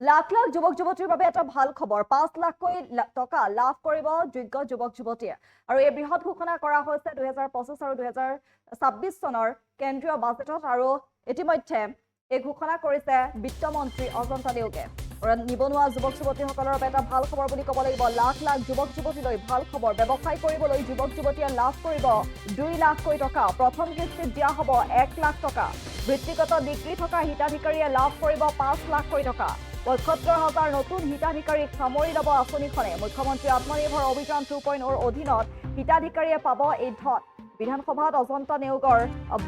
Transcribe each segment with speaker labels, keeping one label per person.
Speaker 1: লাখ লাখ যুৱক যুৱতীৰ বাবে এটা ভাল খবৰ ৫ লাখকৈ টকা লাভ কৰিব যোগ্য যুৱক যুৱতীয়ে আৰু এই বৃহৎ ঘোষণা কৰা হৈছে ২০২৫ আৰু ২০২৬ চনৰ কেন্দ্ৰীয় বাজেটত আৰু ইতিমধ্যে এই ঘোষণা কৰিছে বিত্তমন্ত্ৰী অজন্তা নেওগে নিবনুৱা যুৱক যুৱতীসকলৰ বাবে এটা ভাল খবৰ বুলি ক'ব লাগিব লাখ লাখ যুৱক যুৱতীলৈ ভাল খবৰ ব্যৱসায় কৰিবলৈ যুৱক যুৱতীয়ে লাভ কৰিব ২ লাখকৈ টকা প্ৰথম কিস্তিত দিয়া হ'ব ১ লাখ টকা বৃত্তিগত ডিগ্ৰী থকা হিতাধিকাৰীয়ে লাভ কৰিব ৫ লাখকৈ টকা ৭৫,০০০ নতুন হিতাধিকাৰীক সামৰি ল'ব আঁচনিখনে মুখ্যমন্ত্ৰী আত্মনিৰ্ভৰ অভিযান 2.0 অধীনত হিতাধিকাৰীয়ে পাব এই ধন বিধানসভাত অজন্তা নেওগৰ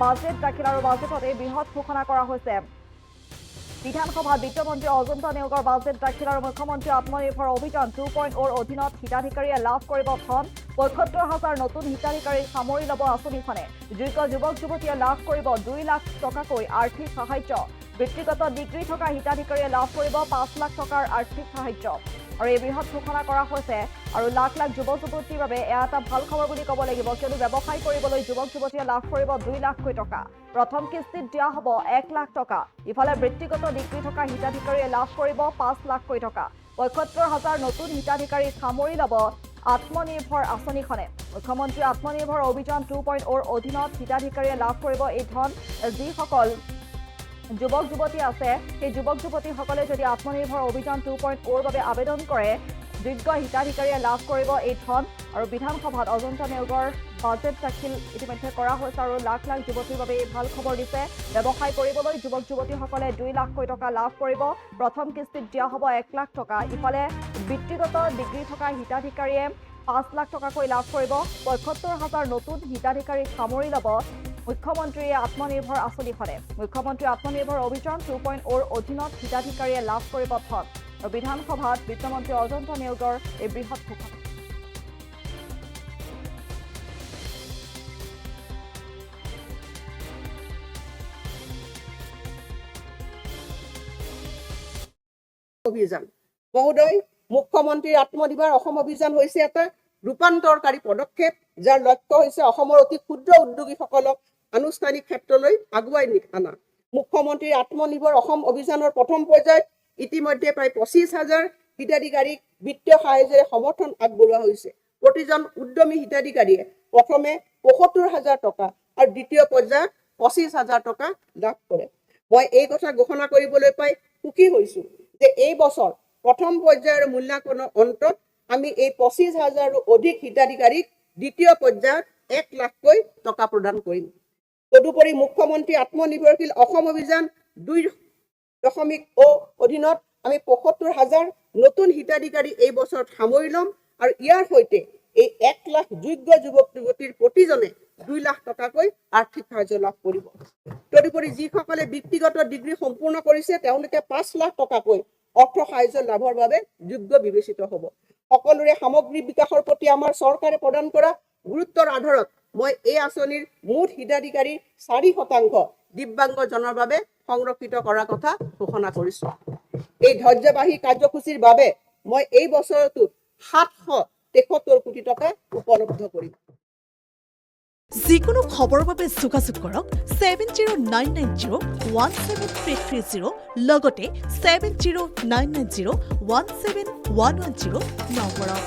Speaker 1: বাজেট দাখিল আৰু বাজেটত এই বৃহৎ ঘোষণা কৰা হৈছে বিধানসভাত বিত্তমন্ত্ৰী অজন্তা নেওগৰ বাজেট দাখিল আৰু মুখ্যমন্ত্ৰী আত্মনিৰ্ভৰ অভিযান 2.0 অধীনত হিতাধিকাৰীয়ে লাভ কৰিব ধন ৭৫,০০০ নতুন হিতাধিকাৰীক সামৰি ল'ব আঁচনিখনে যোগ্য যুৱক যুৱতীয়ে লাভ কৰিব ২ লাখ টকাকৈ আৰ্থিক সাহায্য বৃত্তিগত ডিগ্ৰী থকা হিতাধিকাৰীয়ে লাভ কৰিব ৫ লাখ টকাৰ আৰ্থিক সাহায্য আৰু এই বৃহৎ ঘোষণা কৰা হৈছে আৰু লাখ লাখ যুৱক যুৱতীৰ বাবে এয়া এটা ভাল খবৰ বুলি ক'ব লাগিব কিয়নো ব্যৱসায় কৰিবলৈ যুৱক যুৱতীয়ে লাভ কৰিব ২ লাখকৈ টকা প্ৰথম কিস্তিত দিয়া হ'ব ১ লাখ টকা ইফালে বৃত্তিগত ডিগ্ৰী থকা হিতাধিকাৰীয়ে লাভ কৰিব ৫ লাখকৈ টকা ৭৫,০০০ নতুন হিতাধিকাৰীক সামৰি ল'ব আত্মনিৰ্ভৰ আঁচনিখনে মুখ্যমন্ত্ৰী আত্মনিৰ্ভৰ অভিযান 2.0 অধীনত হিতাধিকাৰীয়ে লাভ কৰিব এই ধন যিসকল যুৱক যুৱতী আছে সেই যুৱক যুৱতীসকলে যদি আত্মনিৰ্ভৰ অভিযান 2.0 বাবে আবেদন কৰে যোগ্য হিতাধিকাৰীয়ে লাভ কৰিব এই ধন আৰু বিধানসভাত অজন্তা নেওগৰ বাজেট দাখিল ইতিমধ্যে কৰা হৈছে আৰু লাখ লাখ যুৱতীৰ বাবে এই ভাল খবৰ দিছে ব্যৱসায় কৰিবলৈ যুৱক যুৱতীসকলে ২ লাখকৈ টকা লাভ কৰিব প্ৰথম কিস্তিত দিয়া হ'ব ১ লাখ টকা ইফালে বৃত্তিগত ডিগ্ৰী থকা হিতাধিকাৰীয়ে ৫ লাখ টকাকৈ লাভ কৰিব ৭৫,০০০ নতুন হিতাধিকাৰীক সামৰি ল'ব মুখ্যমন্ত্ৰীয়ে আত্মনিৰ্ভৰ আঁচনিখনে মুখ্যমন্ত্ৰী আত্মনিৰ্ভৰ অভিযান 2.0 অধীনত হিতাধিকাৰীয়ে লাভ কৰিব ধন আৰু বিধানসভাত বিত্তমন্ত্ৰী অজন্তা নেওগৰ এই বৃহৎ ঘোষণা
Speaker 2: অভিযান মহোদয় মুখ্যমন্ত্ৰীৰ আত্মনিৰ্ভৰ অসম অভিযান হৈছে এটা ৰূপান্তৰকাৰী পদক্ষেপ যাৰ লক্ষ্য হৈছে অসমৰ অতি ক্ষুদ্ৰ উদ্যোগীসকলক আনুষ্ঠানিক ক্ষেত্ৰলৈ আগুৱাই অনা মুখ্যমন্ত্ৰীৰ আত্মনিৰ্ভৰ অসম অভিযানৰ প্ৰথম পৰ্যায়ত ইতিমধ্যে প্ৰায় ২৫,০০০ হিতাধিকাৰীক বিত্তীয় সাহায্যৰে সমৰ্থন আগবঢ়োৱা হৈছে প্ৰতিজন উদ্যমী হিতাধিকাৰীয়ে প্ৰথমে ৭৫,০০০ টকা আৰু দ্বিতীয় পৰ্যায়ত ২৫,০০০ টকা লাভ কৰে মই এই কথা ঘোষণা কৰিবলৈ পাই সুখী হৈছো যে এই বছৰ প্ৰথম পৰ্যায়ৰ মূল্যাংকনৰ অন্তত আমি এই ২৫,০০০ অধিক হিতাধিকাৰীক দ্বিতীয় পৰ্যায়ত ১ লাখকৈ টকা প্ৰদান কৰিম তদুপৰি মুখ্যমন্ত্ৰী আত্মনিৰ্ভৰশীল অসম অভিযান 2.0 অধীনত আমি ৭৫,০০০ নতুন হিতাধিকাৰী এই বছৰত সামৰি ল'ম আৰু ইয়াৰ সৈতে এই ১ লাখ যোগ্য যুৱক যুৱতীৰ প্ৰতিজনে ২ লাখ টকাকৈ আৰ্থিক সাহায্য লাভ কৰিব তদুপৰি যিসকলে ব্যক্তিগত ডিগ্ৰী সম্পূৰ্ণ কৰিছে তেওঁলোকে ৫ লাখ টকাকৈ অৰ্থ সাহায্য লাভৰ বাবে যোগ্য বিবেচিত হ'ব সকলোৰে সামগ্ৰিক বিকাশৰ প্ৰতি আমাৰ চৰকাৰে প্ৰদান কৰা গুৰুত্বৰ আধাৰত মই এই আঁচনিৰ মুঠ হিতাধিকাৰী ৪% দিব্যাংগজনৰ বাবে সংৰক্ষিত কৰাৰ কথা ঘোষণা কৰিছো এই ধৈৰ্যবাহী কাৰ্যসূচীৰ বাবে মই এই বছৰটোত ৭৭৩ কোটি টকা উপলব্ধ কৰিম
Speaker 3: যিকোনো খবৰৰ বাবে যোগাযোগ কৰক 7099017330 লগতে 7099017110 নম্বৰত